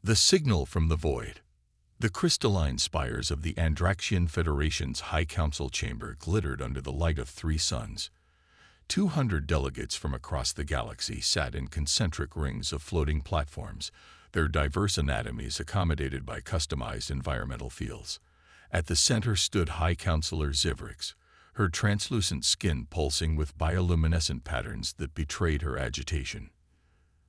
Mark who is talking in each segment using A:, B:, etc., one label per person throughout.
A: The signal from the void. The crystalline spires of the Andraxian Federation's High Council chamber glittered under the light of 3 suns. 200 delegates from across the galaxy sat in concentric rings of floating platforms, their diverse anatomies accommodated by customized environmental fields. At the center stood High Counselor Zivrix, her translucent skin pulsing with bioluminescent patterns that betrayed her agitation.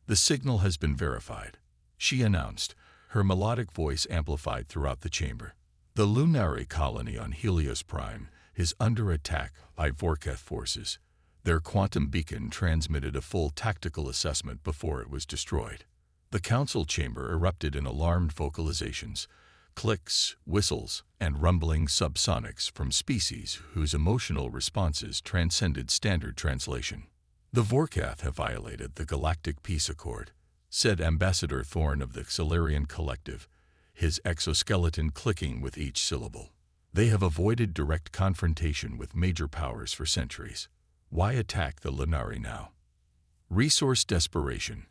A: "The signal has been verified," she announced, her melodic voice amplified throughout the chamber. "The Lunari colony on Helios Prime is under attack by Vorkath forces. Their quantum beacon transmitted a full tactical assessment before it was destroyed." The council chamber erupted in alarmed vocalizations, clicks, whistles, and rumbling subsonics from species whose emotional responses transcended standard translation. "The Vorkath have violated the Galactic Peace Accord," said Ambassador Thorn of the Xilarian Collective, his exoskeleton clicking with each syllable. "They have avoided direct confrontation with major powers for centuries. Why attack the Lunari now?" "Resource desperation,"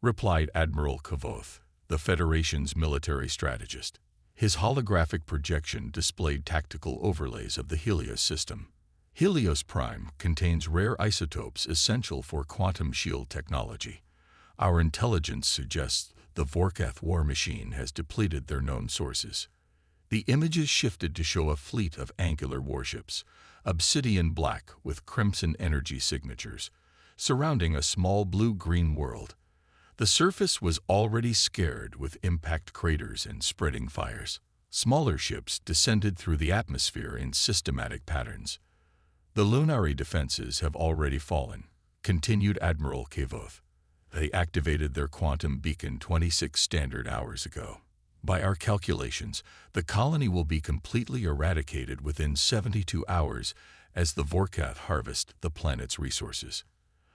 A: replied Admiral Kavoth, the Federation's military strategist. His holographic projection displayed tactical overlays of the Helios system. "Helios Prime contains rare isotopes essential for quantum shield technology. Our intelligence suggests the Vorkath war machine has depleted their known sources." The images shifted to show a fleet of angular warships, obsidian black with crimson energy signatures, surrounding a small blue-green world. The surface was already scarred with impact craters and spreading fires. Smaller ships descended through the atmosphere in systematic patterns. "The Lunari defenses have already fallen," continued Admiral Kavoth. "They activated their quantum beacon 26 standard hours ago. By our calculations, the colony will be completely eradicated within 72 hours as the Vorkath harvest the planet's resources.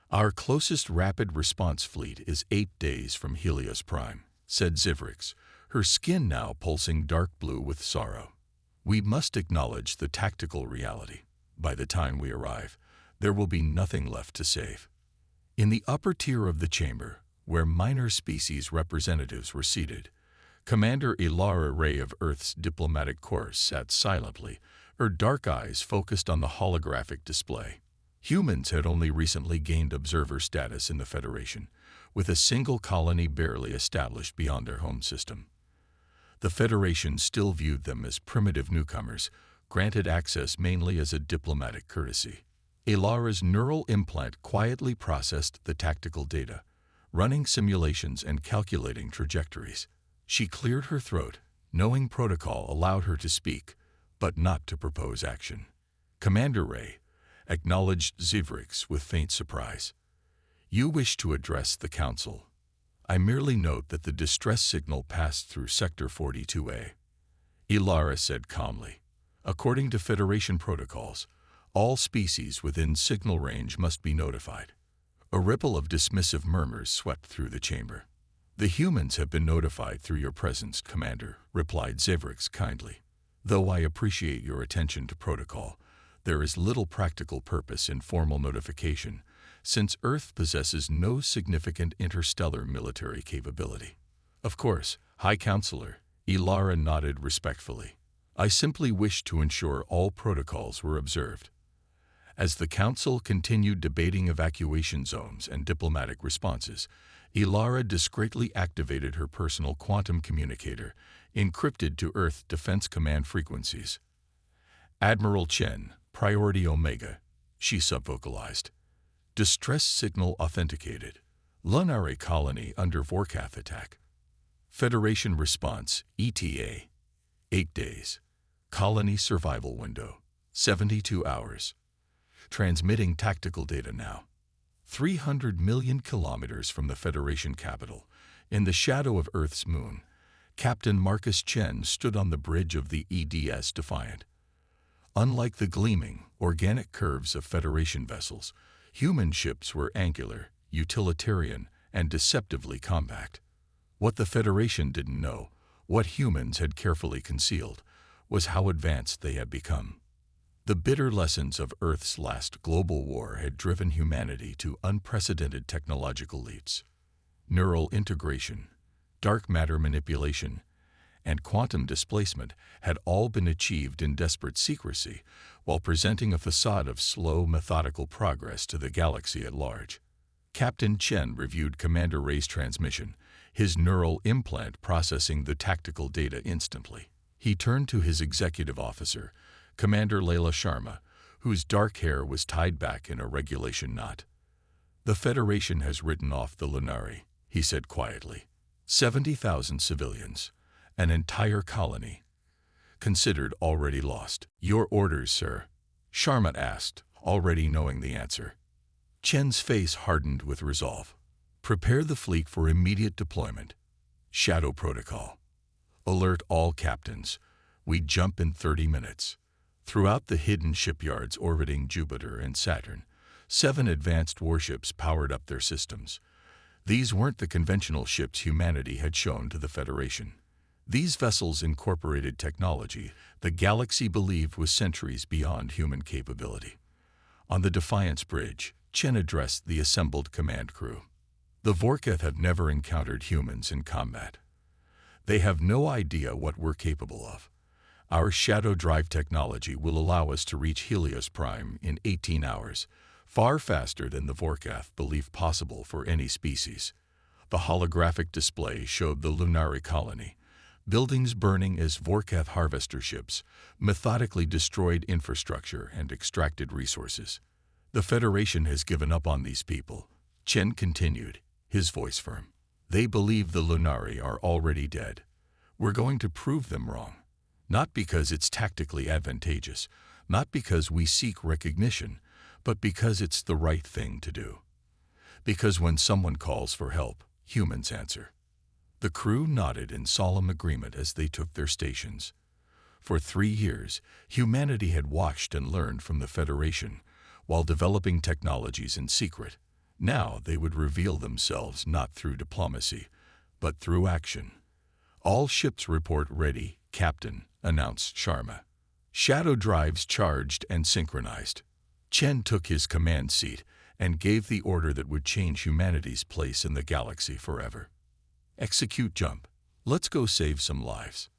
A: Our closest rapid response fleet is 8 days from Helios Prime," said Zivrix, her skin now pulsing dark blue with sorrow. "We must acknowledge the tactical reality. By the time we arrive, there will be nothing left to save." In the upper tier of the chamber, where minor species representatives were seated, Commander Ilara Ray of Earth's diplomatic corps sat silently, her dark eyes focused on the holographic display. Humans had only recently gained observer status in the Federation, with a single colony barely established beyond their home system. The Federation still viewed them as primitive newcomers, granted access mainly as a diplomatic courtesy. Ilara's neural implant quietly processed the tactical data, running simulations and calculating trajectories. She cleared her throat, knowing protocol allowed her to speak, but not to propose action. Commander Ray acknowledged Zivrix with faint surprise. "You wish to address the Council. I merely note that the distress signal passed through Sector 42A. Ilara said calmly. "According to Federation protocols, all species within signal range must be notified." A ripple of dismissive murmurs swept through the chamber. "The humans have been notified through your presence, Commander," replied Zivrix kindly. "Though I appreciate your attention to protocol, there is little practical purpose in formal notification, since Earth possesses no significant interstellar military capability." "Of course, High Counselor," Ilara nodded respectfully. "I simply wished to ensure all protocols were observed." As the Council continued debating evacuation zones and diplomatic responses, Ilara discreetly activated her personal quantum communicator, encrypted to Earth Defense Command frequencies. "Admiral Chen, Priority Omega," she subvocalized. "Distress signal authenticated. Lunari colony under Vorkath attack. Federation response, ETA. 8 days. Colony survival window, 72 hours. Transmitting tactical data now. 300 million kilometers from the Federation capital, in the shadow of Earth's moon, Captain Marcus Chen stood on the bridge of the EDS Defiant. Unlike the gleaming, organic curves of Federation vessels, human ships were angular, utilitarian, and deceptively compact. What the Federation didn't know, what humans had carefully concealed, was how advanced they had become. The bitter lessons of Earth's last global war had driven humanity to unprecedented technological leaps. Neural integration, dark matter manipulation, and quantum displacement had all been achieved in desperate secrecy while presenting a facade of slow, methodical progress to the galaxy at large. Captain Chen reviewed Commander Ray's transmission, his neural implant processing the tactical data instantly. He turned to his executive officer, Commander Layla Sharma, whose dark hair was tied back in a regulation knot. "The Federation has written off the Lunari," he said quietly. 70,000 civilians, an entire colony, considered already lost. "Your orders, sir?" Sharma asked, already knowing the answer. Chen's face hardened with resolve. "Prepare the fleet for immediate deployment. Shadow Protocol. Alert all captains. We jump in 30 minutes. Throughout the hidden shipyards orbiting Jupiter and Saturn, 7 advanced warships powered up their systems. These weren't the conventional ships humanity had shown to the Federation. These vessels incorporated technology the galaxy believed was centuries beyond human capability. On the Defiance Bridge, Chen addressed the assembled command crew. "The Vorketh have never encountered humans in combat. They have no idea what we're capable of. Our shadow drive technology will allow us to reach Helios Prime in 18 hours, far faster than the Vorketh believed possible for any species." The holographic display showed the Lunari colony, buildings burning as Vorketh harvester ships methodically destroyed infrastructure and extracted resources. "The Federation has given up on these people," Chen continued, his voice firm. "They believe the Lunari are already dead. We're going to prove them wrong. Not because it's tactically advantageous, not because we seek recognition, but because it's the right thing to do. Because when someone calls for help, humans answer." The crew nodded in solemn agreement as they took their stations. For 3 years, humanity had watched and learned from the Federation, while developing technologies in secret. Now they would reveal themselves not through diplomacy, but through action. "All ships report ready, Captain," announced Sharma. Shadow drives charged and synchronized. Chen took his command seat and gave the order that would change humanity's place in the galaxy forever. "Execute jump. Let's go save some lives."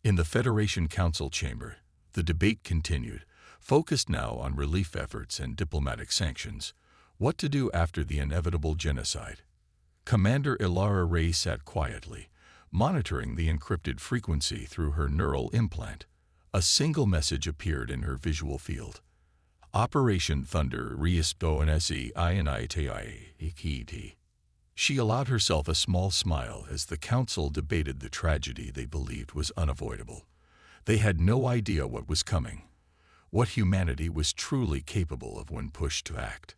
A: In the Federation Council chamber, the debate continued, focused now on relief efforts and diplomatic sanctions. What to do after the inevitable genocide? Commander Ilara Ray sat quietly, monitoring the encrypted frequency through her neural implant. A single message appeared in her visual field. "Operation Thunder Reispoinsi. She allowed herself a small smile as the council debated the tragedy they believed was unavoidable. They had no idea what was coming, what humanity was truly capable of when pushed to act.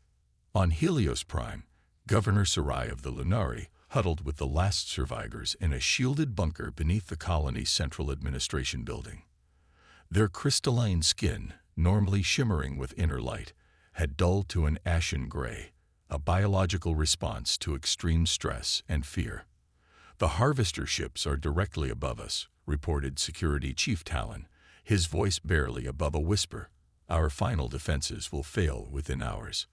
A: On Helios Prime, Governor Sarai of the Lunari huddled with the last survivors in a shielded bunker beneath the colony's central administration building. Their crystalline skin, normally shimmering with inner light, had dulled to an ashen gray, a biological response to extreme stress and fear. "The harvester ships are directly above us," reported Security Chief Talon, his voice barely above a whisper. "Our final defenses will fail within hours."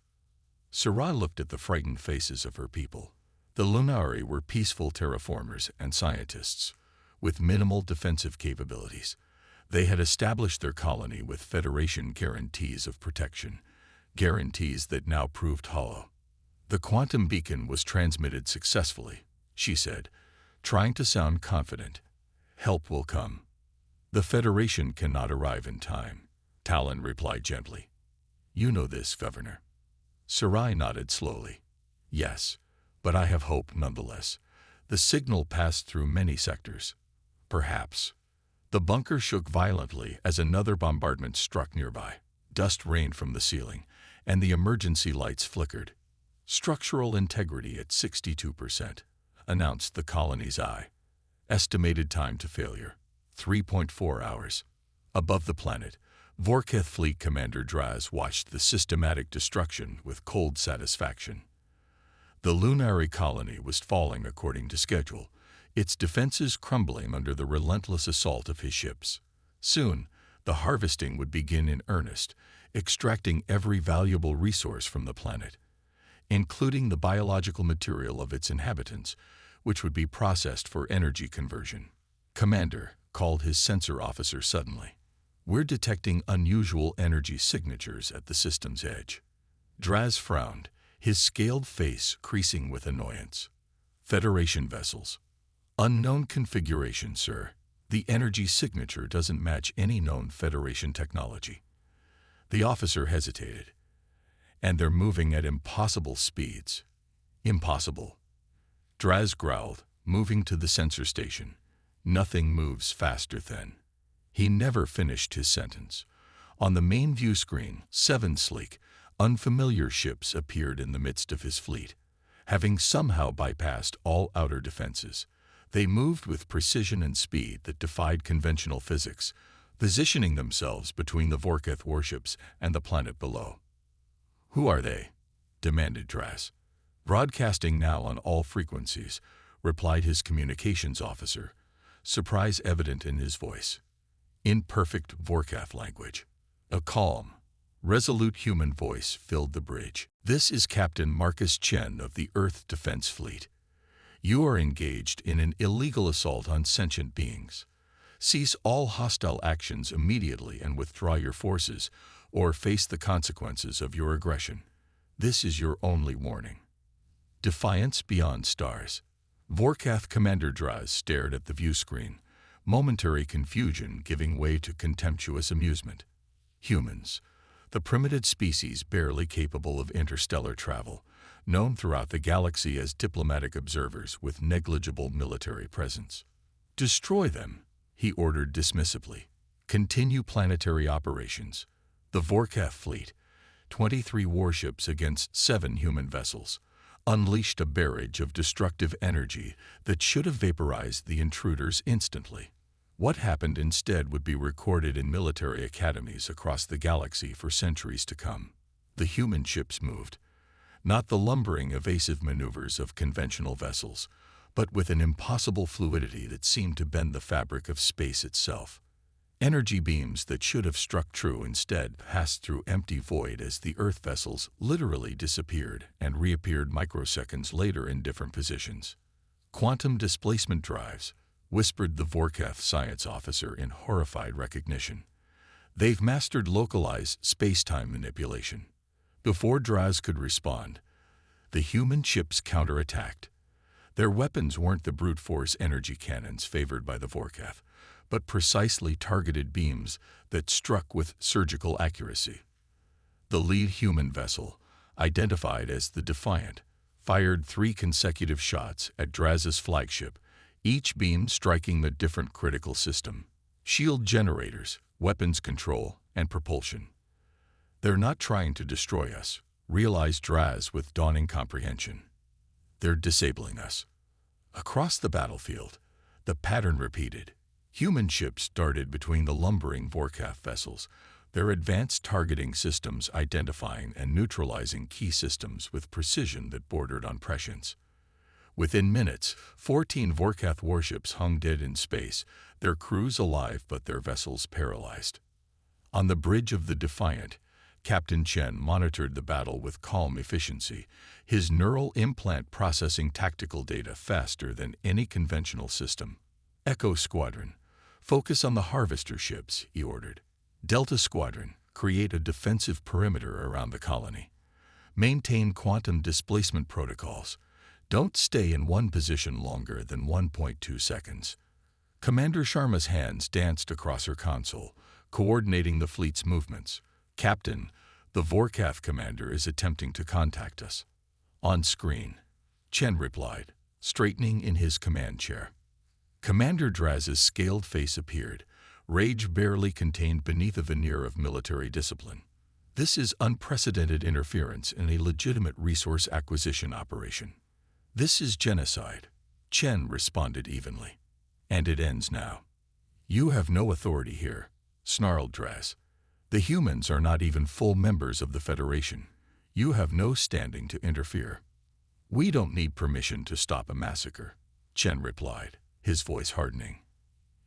A: Sarai looked at the frightened faces of her people. The Lunari were peaceful terraformers and scientists, with minimal defensive capabilities. They had established their colony with Federation guarantees of protection, guarantees that now proved hollow. "The quantum beacon was transmitted successfully," she said, trying to sound confident. "Help will come." "The Federation cannot arrive in time," Talon replied gently. "You know this, Governor." Sarai nodded slowly. "Yes, but I have hope nonetheless." The signal passed through many sectors. "Perhaps." The bunker shook violently as another bombardment struck nearby. Dust rained from the ceiling, and the emergency lights flickered. "Structural integrity at 62%, announced the colony's eye. "Estimated time to failure, 3.4 hours. Above the planet, Vorketh Fleet Commander Draz watched the systematic destruction with cold satisfaction. The Lunari colony was falling according to schedule, its defenses crumbling under the relentless assault of his ships. Soon, the harvesting would begin in earnest, extracting every valuable resource from the planet, including the biological material of its inhabitants, which would be processed for energy conversion. "Commander," called his sensor officer suddenly. "We're detecting unusual energy signatures at the system's edge." Draz frowned, his scaled face creasing with annoyance. "Federation vessels. Unknown configuration, sir. The energy signature doesn't match any known Federation technology." The officer hesitated. "And they're moving at impossible speeds." "Impossible." Draz growled, moving to the sensor station. "Nothing moves faster than." He never finished his sentence. On the main view screen, 7 sleek, unfamiliar ships appeared in the midst of his fleet. Having somehow bypassed all outer defenses, they moved with precision and speed that defied conventional physics, positioning themselves between the Vorketh warships and the planet below. "Who are they?" demanded Draz. "Broadcasting now on all frequencies," replied his communications officer, surprise evident in his voice. In perfect Vorketh language. A calm, resolute human voice filled the bridge. "This is Captain Marcus Chen of the Earth Defense Fleet. You are engaged in an illegal assault on sentient beings. Cease all hostile actions immediately and withdraw your forces, or face the consequences of your aggression. This is your only warning." Defiance beyond stars. Vorketh Commander Draz stared at the view screen, momentary confusion giving way to contemptuous amusement. Humans, the primitive species barely capable of interstellar travel, known throughout the galaxy as diplomatic observers with negligible military presence. "Destroy them," he ordered dismissively. "Continue planetary operations." The Vorketh fleet, 23 warships against 7 human vessels, unleashed a barrage of destructive energy that should have vaporized the intruders instantly. What happened instead would be recorded in military academies across the galaxy for centuries to come. The human ships moved, not the lumbering, evasive maneuvers of conventional vessels, but with an impossible fluidity that seemed to bend the fabric of space itself. Energy beams that should have struck true instead passed through empty void as the Earth vessels literally disappeared and reappeared microseconds later in different positions. "Quantum displacement drives," whispered the Vorketh science officer in horrified recognition. "They've mastered localized space-time manipulation." Before Draz could respond, the human ships counterattacked. Their weapons weren't the brute force energy cannons favored by the Vorketh, but precisely targeted beams that struck with surgical accuracy. The lead human vessel, identified as the Defiant, fired 3 consecutive shots at Draz's flagship, each beam striking a different critical system: shield generators, weapons control, and propulsion. "They're not trying to destroy us," realized Draz with dawning comprehension. "They're disabling us." Across the battlefield, the pattern repeated. Human ships darted between the lumbering Vorketh vessels, their advanced targeting systems identifying and neutralizing key systems with precision that bordered on prescience. Within minutes, 14 Vorketh warships hung dead in space, their crews alive but their vessels paralyzed. On the bridge of the Defiant, Captain Chen monitored the battle with calm efficiency, his neural implant processing tactical data faster than any conventional system. "Echo Squadron, focus on the harvester ships," he ordered. "Delta Squadron, create a defensive perimeter around the colony. Maintain quantum displacement protocols. Don't stay in one position longer than 1.2 seconds." Commander Sharma's hands danced across her console, coordinating the fleet's movements. "Captain, the Vorketh commander is attempting to contact us." "On screen," Chen replied, straightening in his command chair. Commander Draz's scaled face appeared, rage barely contained beneath a veneer of military discipline. "This is unprecedented interference in a legitimate resource acquisition operation. This is genocide," Chen responded evenly. "And it ends now." "You have no authority here," snarled Draz. "The humans are not even full members of the Federation. You have no standing to interfere." "We don't need permission to stop a massacre," Chen replied, his voice hardening.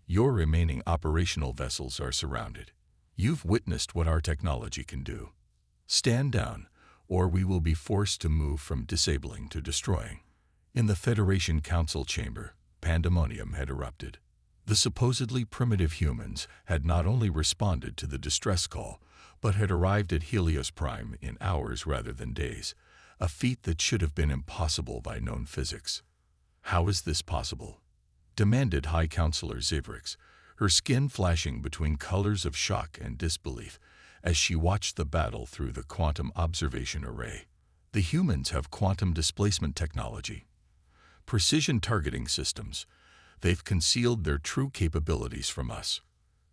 A: "Your remaining operational vessels are surrounded. You've witnessed what our technology can do. Stand down, or we will be forced to move from disabling to destroying. In the Federation Council chamber, pandemonium had erupted. The supposedly primitive humans had not only responded to the distress call, but had arrived at Helios Prime in hours rather than days, a feat that should have been impossible by known physics. "How is this possible?" demanded High Counselor Zivrix, her skin flashing between colors of shock and disbelief as she watched the battle through the quantum observation array. "The humans have quantum displacement technology, precision targeting systems. They've concealed their true capabilities from us."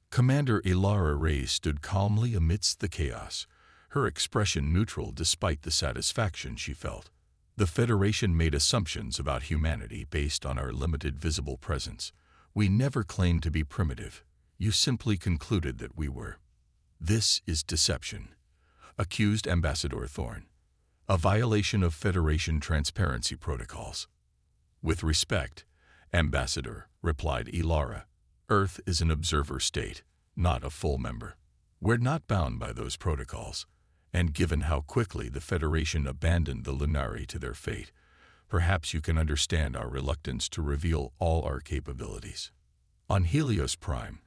A: Commander Ilara Ray stood calmly amidst the chaos, her expression neutral despite the satisfaction she felt. "The Federation made assumptions about humanity based on our limited visible presence. We never claimed to be primitive. You simply concluded that we were." "This is deception," accused Ambassador Thorne. "A violation of Federation transparency protocols." "With respect, Ambassador," replied Ilara, "Earth is an observer state, not a full member. We're not bound by those protocols. And given how quickly the Federation abandoned the Lunari to their fate, perhaps you can understand our reluctance to reveal all our capabilities." On Helios Prime,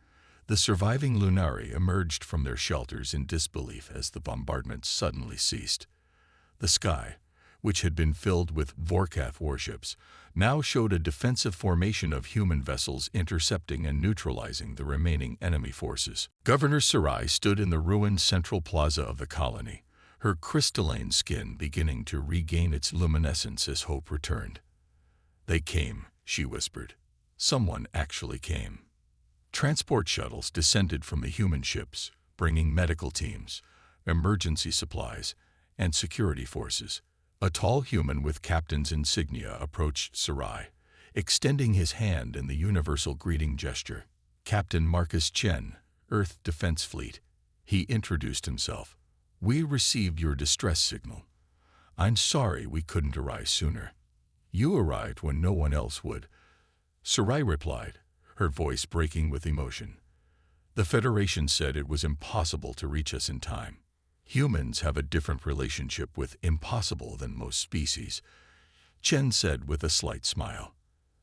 A: the surviving Lunari emerged from their shelters in disbelief as the bombardment suddenly ceased. The sky, which had been filled with Vorkath warships, now showed a defensive formation of human vessels intercepting and neutralizing the remaining enemy forces. Governor Sarai stood in the ruined central plaza of the colony, her crystalline skin beginning to regain its luminescence as hope returned. "They came," she whispered. "Someone actually came." Transport shuttles descended from the human ships, bringing medical teams, emergency supplies, and security forces. A tall human with captain's insignia approached Sarai, extending his hand in the universal greeting gesture. "Captain Marcus Chen, Earth Defense Fleet." He introduced himself. "We received your distress signal. I'm sorry we couldn't arrive sooner." "You arrived when no one else would," Sarai replied, her voice breaking with emotion. "The Federation said it was impossible to reach us in time. Humans have a different relationship with impossible than most species," Chen said with a slight smile.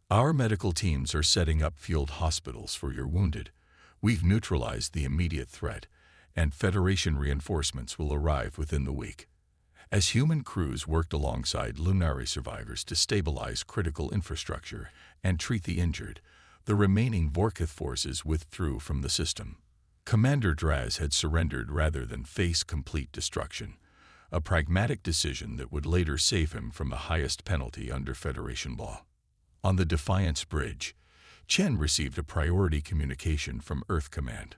A: "Our medical teams are setting up field hospitals for your wounded. We've neutralized the immediate threat, and Federation reinforcements will arrive within the week." As human crews worked alongside Lunari survivors to stabilize critical infrastructure and treat the injured, the remaining Vorkath forces withdrew from the system. Commander Draz had surrendered rather than face complete destruction, a pragmatic decision that would later save him from the highest penalty under Federation law. On the Defiance Bridge, Chen received a priority communication from Earth Command.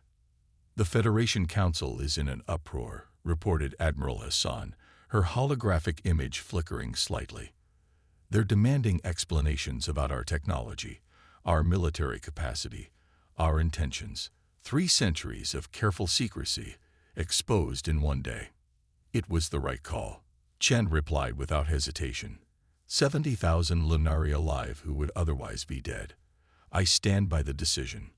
A: "The Federation Council is in an uproar," reported Admiral Hassan, her holographic image flickering slightly. "They're demanding explanations about our technology, our military capacity, our intentions. 3 centuries of careful secrecy, exposed in one day." "It was the right call," Chen replied without hesitation. 70,000 Lunari alive who would otherwise be dead. "I stand by the decision."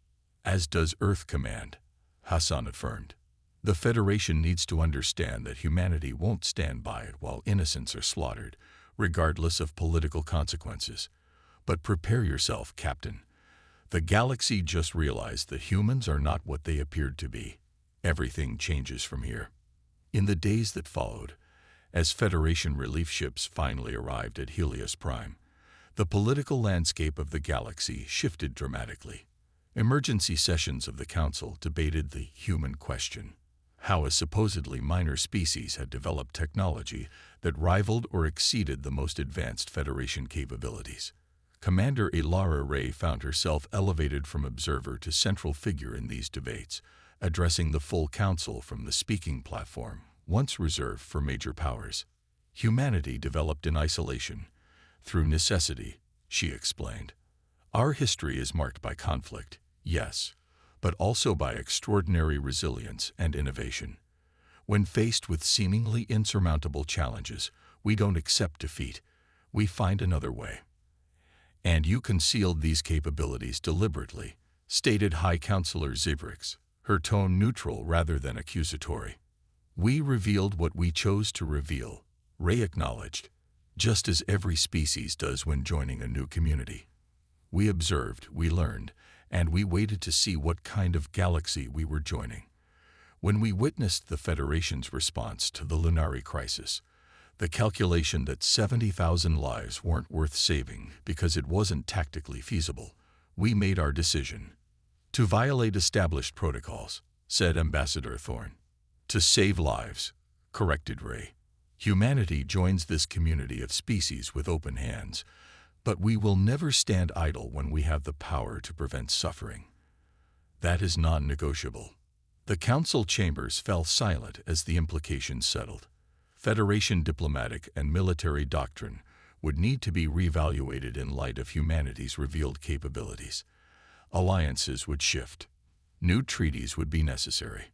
A: "As does Earth Command," Hassan affirmed. "The Federation needs to understand that humanity won't stand by it while innocents are slaughtered, regardless of political consequences. But prepare yourself, Captain. The galaxy just realized that humans are not what they appeared to be. Everything changes from here." In the days that followed, as Federation relief ships finally arrived at Helios Prime, the political landscape of the galaxy shifted dramatically. Emergency sessions of the Council debated the human question: how a supposedly minor species had developed technology that rivaled or exceeded the most advanced Federation capabilities. Commander Ilara Ray found herself elevated from observer to central figure in these debates, addressing the full council from the speaking platform, once reserved for major powers. "Humanity developed in isolation, through necessity," she explained. "Our history is marked by conflict, yes, but also by extraordinary resilience and innovation. When faced with seemingly insurmountable challenges, we don't accept defeat, we find another way. And you concealed these capabilities deliberately," stated High Counselor Zivrix, her tone neutral rather than accusatory. "We revealed what we chose to reveal," Ray acknowledged. just as every species does when joining a new community. We observed, we learned, and we waited to see what kind of galaxy we were joining. When we witnessed the Federation's response to the Lunari crisis, the calculation that 70,000 lives weren't worth saving because it wasn't tactically feasible, we made our decision. To violate established protocols, said Ambassador Thorne. To save lives, corrected Ray. Humanity joins this community of species with open hands, but we will never stand idle when we have the power to prevent suffering. That is non-negotiable. The council chambers fell silent as the implications settled. Federation diplomatic and military doctrine would need to be reevaluated in light of humanity's revealed capabilities. Alliances would shift. New treaties would be necessary.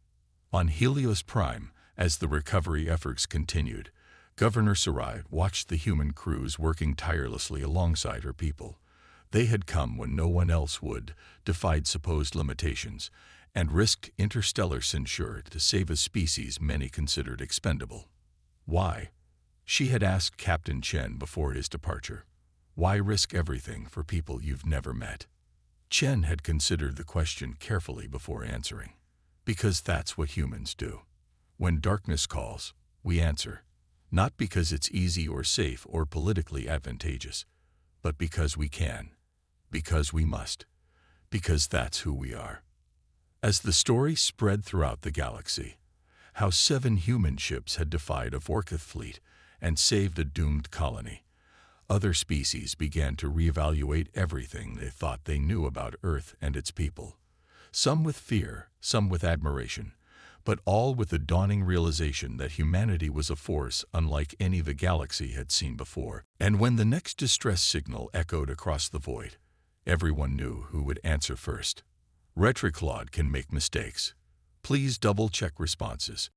A: On Helios Prime, as the recovery efforts continued, Governor Sarai watched the human crews working tirelessly alongside her people. They had come when no one else would, defied supposed limitations, and risked interstellar censure to save a species many considered expendable. Why? She had asked Captain Chen before his departure. Why risk everything for people you've never met? Chen had considered the question carefully before answering. Because that's what humans do. When darkness calls, we answer. Not because it's easy or safe or politically advantageous, but because we can. Because we must. Because that's who we are. As the story spread throughout the galaxy, how 7 human ships had defied a Vorkith fleet and saved a doomed colony, other species began to reevaluate everything they thought they knew about Earth and its people. Some with fear, some with admiration, but all with the dawning realization that humanity was a force unlike any the galaxy had seen before. And when the next distress signal echoed across the void, everyone knew who would answer first. Retriclaude can make mistakes. Please double-check responses.